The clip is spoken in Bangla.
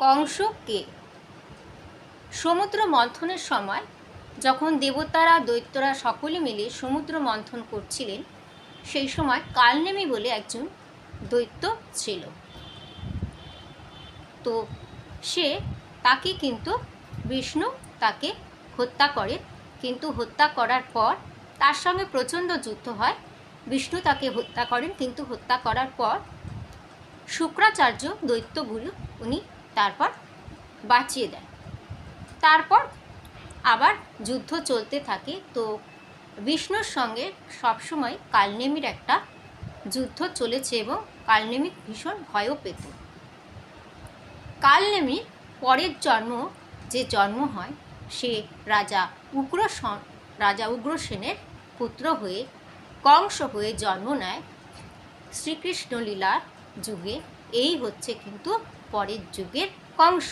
কংস কে? সমুদ্র মন্থনের সময় যখন দেবতারা দৈত্যরা সকলে মিলে সমুদ্র মন্থন করছিলেন, সেই সময় কালনেমি বলে একজন দৈত্য ছিল। তো তাকে কিন্তু বিষ্ণু তাকে হত্যা করে, কিন্তু হত্যা করার পর তার সঙ্গে প্রচণ্ড যুদ্ধ হয়। বিষ্ণু তাকে হত্যা করেন, কিন্তু হত্যা করার পর শুক্রাচার্য দৈত্যগুলো উনি তারপর বাঁচিয়ে দেন। তারপর আবার যুদ্ধ চলতে থাকে। তো বিষ্ণুর সঙ্গে সবসময় কালনেমির একটা যুদ্ধ চলেছে এবং কালনেমি ভীষণ ভয়ও পেত। কালনেমির পরের যে জন্ম হয় সে রাজা উগ্রসেনের পুত্র হয়ে কংস হয়ে জন্ম নেয় শ্রীকৃষ্ণ লীলার যুগে। এই হচ্ছে কিন্তু পরের যুগের কংস।